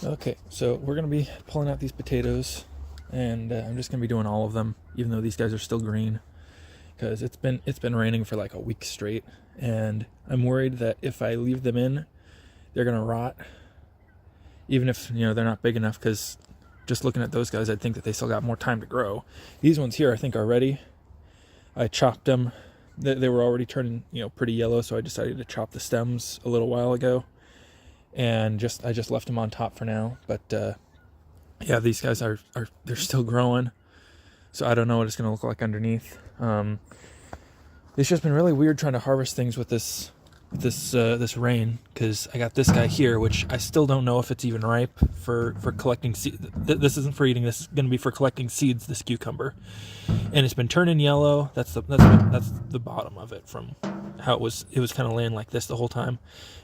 Okay, so we're gonna be pulling out these potatoes, and I'm just gonna be doing all of them, even though these guys are still green, because it's been raining for like a week straight, and I'm worried that if I leave them in, they're gonna rot, even if they're not big enough. Because just looking at those guys, I'd think that they still got more time to grow. These ones here, I think, are ready. I chopped them; they were already turning pretty yellow, so I decided to chop the stems a little while ago. And I just left them on top for now. But yeah, these guys are they're still growing, so I don't know what it's gonna look like underneath. It's just been really weird trying to harvest things with this rain, because I got this guy here, which I still don't know if it's even ripe for collecting seeds. This isn't for eating. This is going to be for collecting seeds. This cucumber, and it's been turning yellow. That's the bottom of it from how it was kind of laying like this the whole time,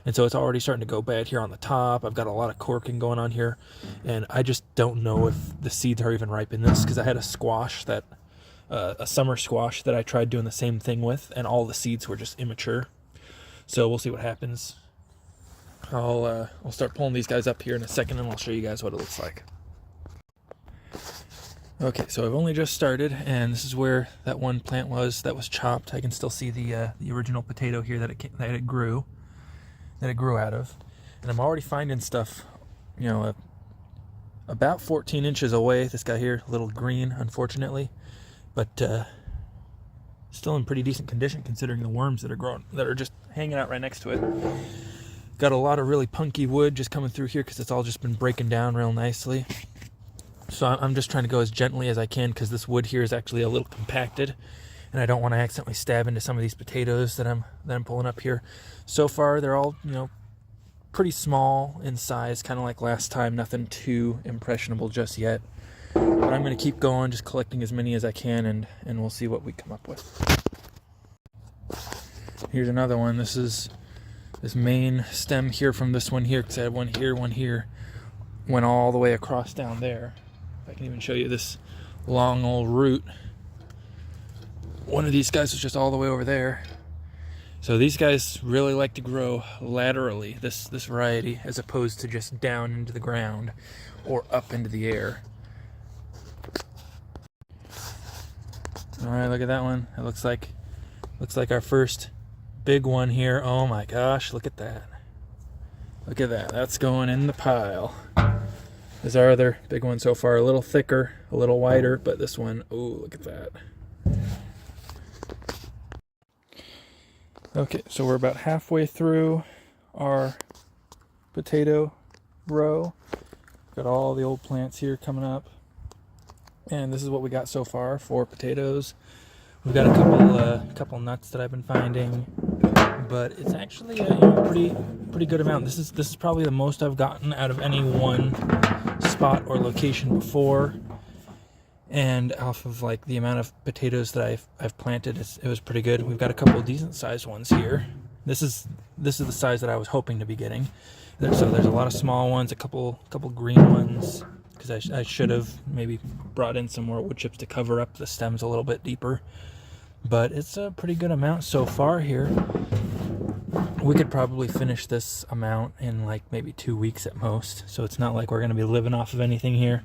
and so it's already starting to go bad here on the top. I've got a lot of corking going on here, and I just don't know if the seeds are even ripe in this, because I had a squash that a summer squash that I tried doing the same thing with, and all the seeds were just immature. So we'll see what happens. I'll start pulling these guys up here in a second, and I'll show you guys what it looks like. Okay, so I've only just started, and this is where that one plant was that was chopped. I can still see the original potato here that it grew out of, and I'm already finding stuff, about 14 inches away. This guy here, a little green, unfortunately, but still in pretty decent condition considering the worms that are just hanging out right next to it. Got a lot of really punky wood just coming through here because it's all just been breaking down real nicely. So I'm just trying to go as gently as I can, because this wood here is actually a little compacted, and I don't want to accidentally stab into some of these potatoes that I'm pulling up here. So far they're all pretty small in size, kind of like last time. Nothing too impressionable just yet. But I'm going to keep going, just collecting as many as I can, and we'll see what we come up with. Here's another one. This is this main stem here from this one here, because I had one here, went all the way across down there. If I can even show you this long old root. One of these guys was just all the way over there. So these guys really like to grow laterally, this variety, as opposed to just down into the ground or up into the air. All right, look at that one. It looks like our first big one here. Oh my gosh, look at that. Look at that. That's going in the pile. There's our other big one so far. A little thicker, a little wider, but this one, oh, look at that. Okay, so we're about halfway through our potato row. Got all the old plants here coming up. And this is what we got so far for potatoes. We've got a couple nuts that I've been finding, but it's actually a pretty good amount. This is probably the most I've gotten out of any one spot or location before, and off of like the amount of potatoes that I've planted, it was pretty good. We've got a couple of decent sized ones here. This is the size that I was hoping to be getting. So there's a lot of small ones, a couple green ones, because I should have maybe brought in some more wood chips to cover up the stems a little bit deeper. But it's a pretty good amount so far here. We could probably finish this amount in like maybe 2 weeks at most. So it's not like we're going to be living off of anything here.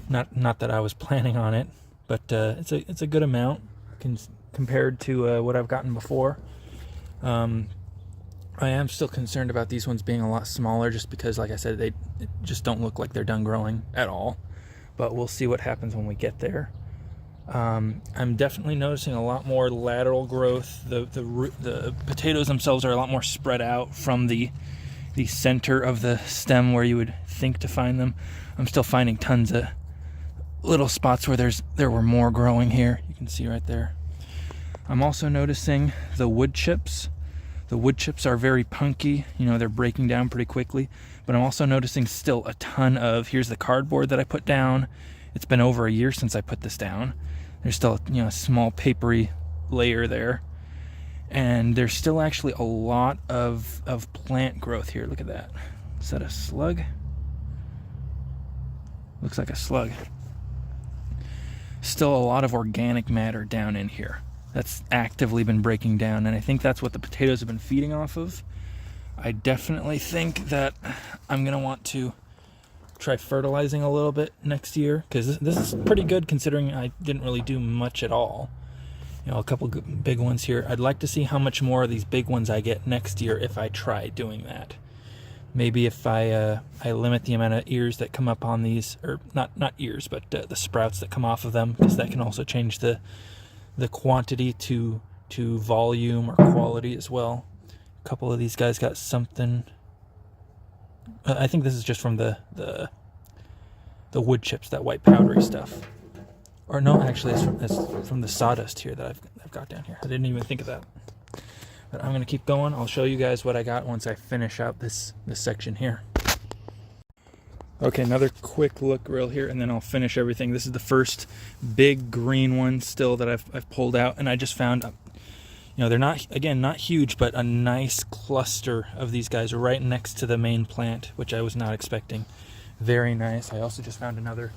Not that I was planning on it, but it's a good amount compared to what I've gotten before. I am still concerned about these ones being a lot smaller, just because, like I said, they just don't look like they're done growing at all. But we'll see what happens when we get there. I'm definitely noticing a lot more lateral growth. The potatoes themselves are a lot more spread out from the center of the stem where you would think to find them. I'm still finding tons of little spots where there were more growing here. You can see right there. I'm also noticing the wood chips. The wood chips are very punky. They're breaking down pretty quickly. But I'm also noticing still a ton of, here's the cardboard that I put down. It's been over a year since I put this down. There's still a small papery layer there. And there's still actually a lot of plant growth here. Look at that. Is that a slug? Looks like a slug. Still a lot of organic matter down in here that's actively been breaking down, and I think that's what the potatoes have been feeding off of. I definitely think that I'm gonna want to try fertilizing a little bit next year, because this is pretty good considering I didn't really do much at all. You know, a couple big ones here. I'd like to see how much more of these big ones I get next year if I try doing that. Maybe if I limit the amount of ears that come up on these, or not ears, but the sprouts that come off of them, because that can also change the quantity to volume or quality as well. A couple of these guys got something. I think this is just from the wood chips, that white powdery stuff. Or no, actually, it's from the sawdust here that I've got down here. I didn't even think of that. But I'm going to keep going. I'll show you guys what I got once I finish out this section here. Okay, another quick look reel here, and then I'll finish everything. This is the first big green one still that I've pulled out, and I just found, you know, they're not huge, but a nice cluster of these guys right next to the main plant, which I was not expecting. Very nice. I also just found another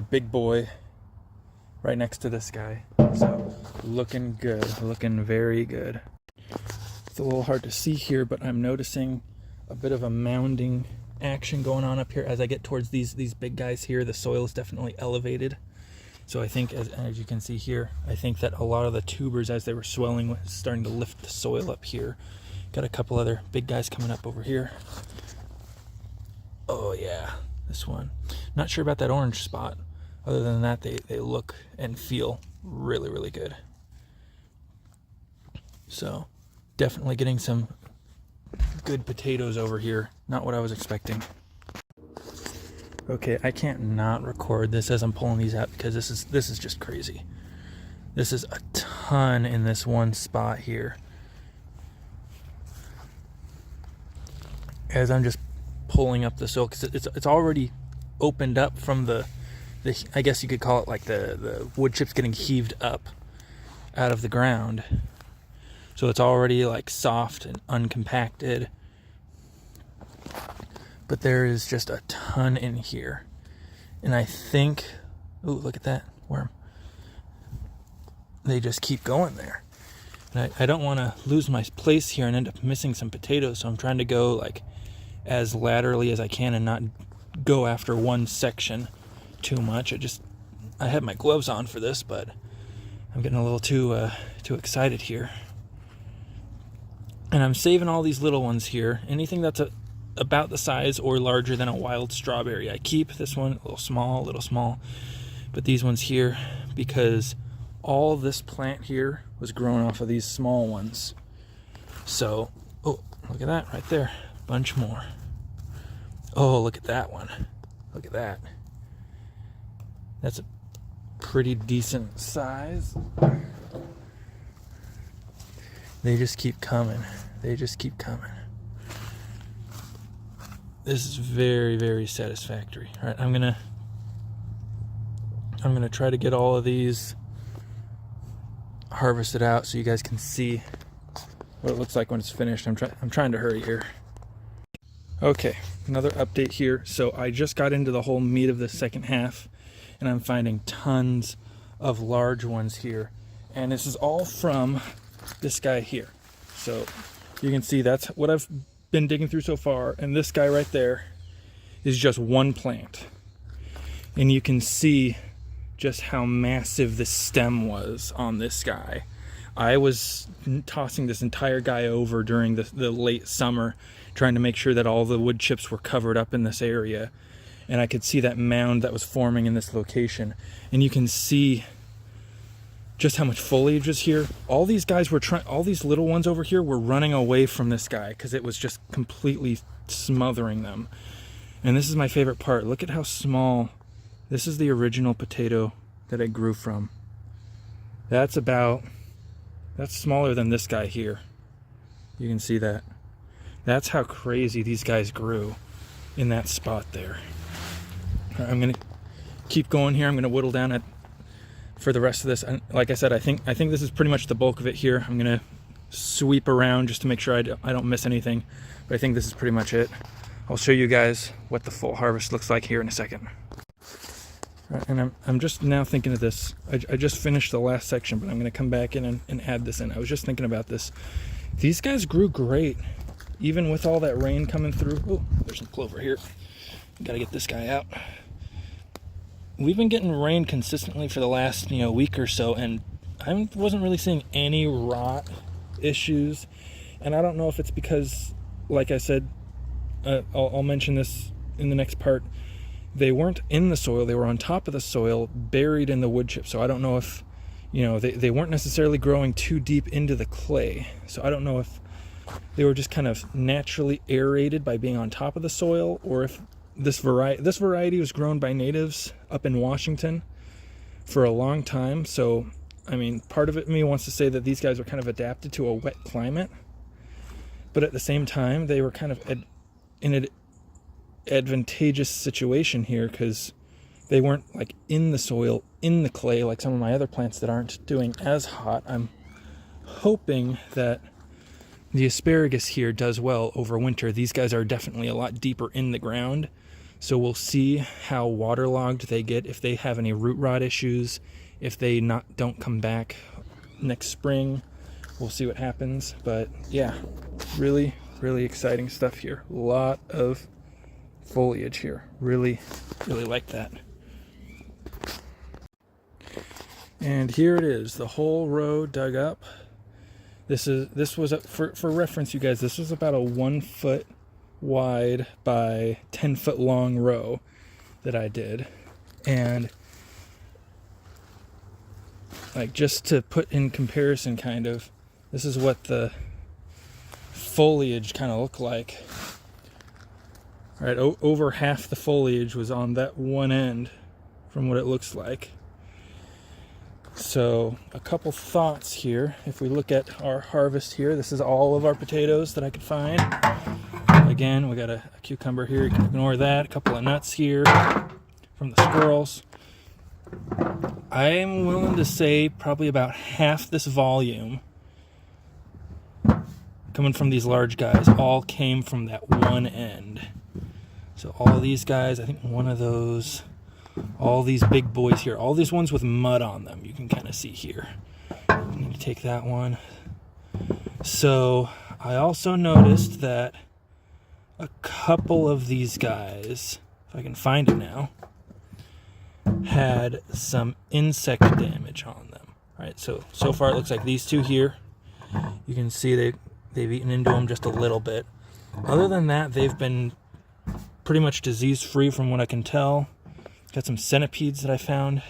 big boy right next to this guy. So looking good, looking very good. It's a little hard to see here, but I'm noticing a bit of a mounding action going on up here as I get towards these big guys here. The soil is definitely elevated. So I think, as you can see here, I think that a lot of the tubers, as they were swelling, was starting to lift the soil up here. Got a couple other big guys coming up over here. Oh yeah, this one. Not sure about that orange spot. Other than that, they look and feel really, really good. So definitely getting some good potatoes over here. Not what I was expecting. Okay, I can't not record this as I'm pulling these out, because this is just crazy. This is a ton in this one spot here. As I'm just pulling up the soil, because it's already opened up from the I guess you could call it like the wood chips getting heaved up out of the ground. So it's already like soft and uncompacted. But there is just a ton in here. And I think, ooh, look at that worm. They just keep going there. And I don't want to lose my place here and end up missing some potatoes. So I'm trying to go like as laterally as I can and not go after one section too much. I had my gloves on for this, but I'm getting a little too excited here. And I'm saving all these little ones here. Anything that's about the size or larger than a wild strawberry, I keep. This one a little small, but these ones here, because all this plant here was grown off of these small ones. So, oh, look at that right there, bunch more. Oh, look at that one. Look at that. That's a pretty decent size. They just keep coming. They just keep coming. This is very, very satisfactory. All right, I'm gonna try to get all of these harvested out so you guys can see what it looks like when it's finished. I'm trying to hurry here. Okay, another update here. So I just got into the whole meat of the second half, and I'm finding tons of large ones here. And this is all from this guy here. So you can see that's what I've been digging through so far. And this guy right there is just one plant. And you can see just how massive the stem was on this guy. I was tossing this entire guy over during the late summer, trying to make sure that all the wood chips were covered up in this area. And I could see that mound that was forming in this location. And you can see just how much foliage is here. All these guys were all these little ones over here were running away from this guy because it was just completely smothering them. And this is my favorite part. Look at how small. This is the original potato that I grew from. That's smaller than this guy here. You can see that. That's how crazy these guys grew in that spot there. I'm gonna keep going here. I'm gonna whittle down for the rest of this. And like I said, I think this is pretty much the bulk of it here. I'm gonna sweep around just to make sure I don't miss anything. But I think this is pretty much it. I'll show you guys what the full harvest looks like here in a second. Right, and I'm just now thinking of this. I just finished the last section, but I'm gonna come back in and add this in. I was just thinking about this. These guys grew great even with all that rain coming through. Oh, there's some clover here. Gotta get this guy out. We've been getting rain consistently for the last, week or so, and I wasn't really seeing any rot issues. And I don't know if it's because, like I said, I'll mention this in the next part, they weren't in the soil, they were on top of the soil, buried in the wood chip. So I don't know if, they weren't necessarily growing too deep into the clay. So I don't know if they were just kind of naturally aerated by being on top of the soil, or if this variety was grown by natives up in Washington for a long time. So, I mean, part of me wants to say that these guys were kind of adapted to a wet climate, but at the same time, they were kind of in an advantageous situation here because they weren't like in the soil, in the clay, like some of my other plants that aren't doing as hot. I'm hoping that the asparagus here does well over winter. These guys are definitely a lot deeper in the ground, so we'll see how waterlogged they get, if they have any root rot issues, if they don't come back next spring. We'll see what happens. But yeah, really, really exciting stuff here. A lot of foliage here. Really, really like that. And here it is, the whole row dug up. This was for reference, you guys, this was about a 1 foot wide by 10 foot long row that I did. And like, just to put in comparison, kind of, this is what the foliage kind of looked like. All right, over half the foliage was on that one end from what it looks like. So a couple thoughts here. If we look at our harvest here, this is all of our potatoes that I could find. Again, we got a cucumber here, you can ignore that. A couple of nuts here from the squirrels. I'm willing to say probably about half this volume coming from these large guys all came from that one end. So all these guys, I think one of those, all these big boys here, all these ones with mud on them, you can kind of see here. I'm going to take that one. So I also noticed that a couple of these guys, if I can find it now, had some insect damage on them. All right, so far it looks like these two here, you can see they've eaten into them just a little bit. Other than that, they've been pretty much disease-free from what I can tell. Got some centipedes that I found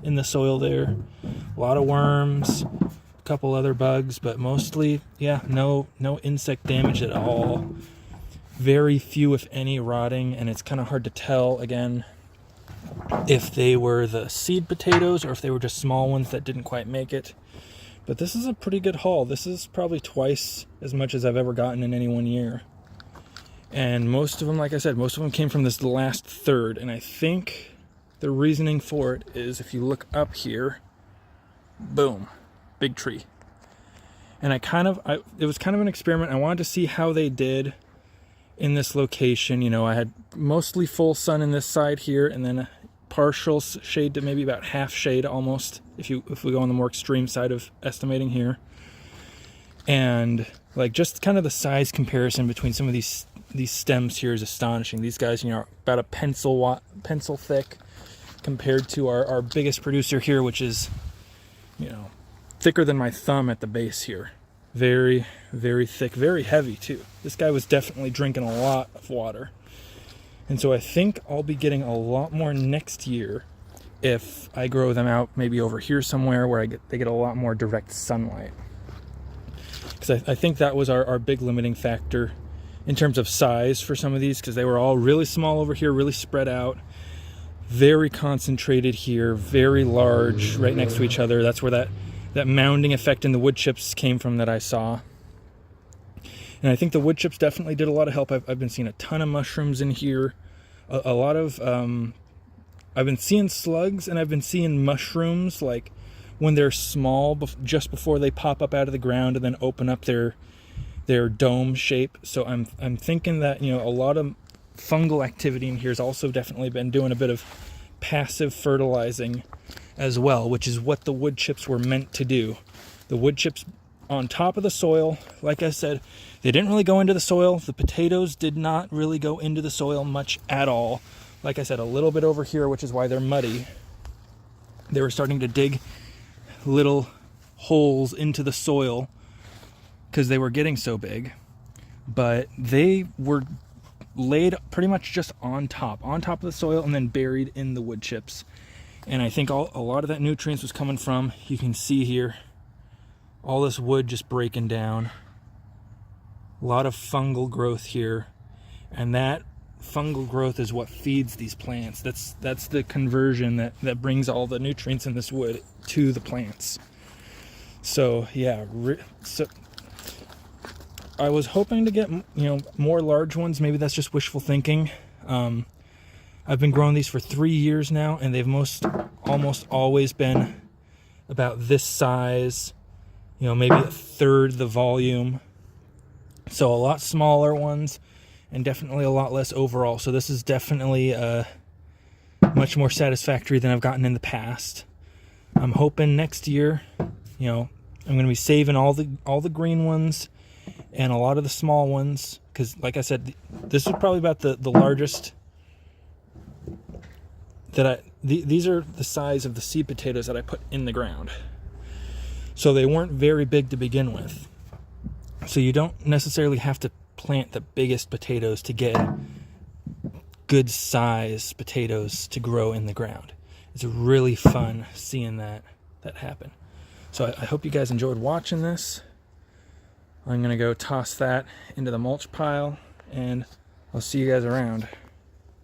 in the soil there. A lot of worms, a couple other bugs, but mostly, yeah, no insect damage at all. Very few, if any, rotting, and it's kind of hard to tell, again, if they were the seed potatoes or if they were just small ones that didn't quite make it. But this is a pretty good haul. This is probably twice as much as I've ever gotten in any one year. And most of them, like I said, most of them came from this last third. And I think the reasoning for it is, if you look up here, boom, big tree. And it was kind of an experiment. I wanted to see how they did in this location. I had mostly full sun in this side here, and then a partial shade to maybe about half shade almost, if we go on the more extreme side of estimating here. And like, just kind of the size comparison between some of these stems here is astonishing. These guys, are about a pencil thick compared to our biggest producer here, which is, thicker than my thumb at the base here. Very, very thick, very heavy too. This guy was definitely drinking a lot of water. And so I think I'll be getting a lot more next year if I grow them out maybe over here somewhere where they get a lot more direct sunlight. Because I think that was our big limiting factor in terms of size for some of these, because they were all really small over here, really spread out, very concentrated here, very large right next to each other. That's where that mounding effect in the wood chips came from that I saw. And I think the wood chips definitely did a lot of help. I've been seeing a ton of mushrooms in here. A lot of, I've been seeing slugs, and I've been seeing mushrooms, like when they're small, just before they pop up out of the ground and then open up their dome shape. So I'm thinking that, a lot of fungal activity in here has also definitely been doing a bit of passive fertilizing as well, which is what the wood chips were meant to do. The wood chips on top of the soil. Like I said, they didn't really go into the soil. The potatoes did not really go into the soil much at all. Like I said, a little bit over here, which is why they're muddy. They were starting to dig little holes into the soil because they were getting so big. But they were laid pretty much just on top of the soil and then buried in the wood chips. And I think a lot of that nutrients was coming from, you can see here, all this wood just breaking down. A lot of fungal growth here. And that fungal growth is what feeds these plants. That's the conversion that brings all the nutrients in this wood to the plants. So yeah, so I was hoping to get, more large ones. Maybe that's just wishful thinking. I've been growing these for 3 years now, and they've almost always been about this size, maybe a third the volume. So a lot smaller ones, and definitely a lot less overall. So this is definitely much more satisfactory than I've gotten in the past. I'm hoping next year, I'm going to be saving all the green ones and a lot of the small ones, because like I said, this is probably about the largest that these are the size of the seed potatoes that I put in the ground. So they weren't very big to begin with. So you don't necessarily have to plant the biggest potatoes to get good size potatoes to grow in the ground. It's really fun seeing that happen. So I hope you guys enjoyed watching this. I'm going to go toss that into the mulch pile, and I'll see you guys around.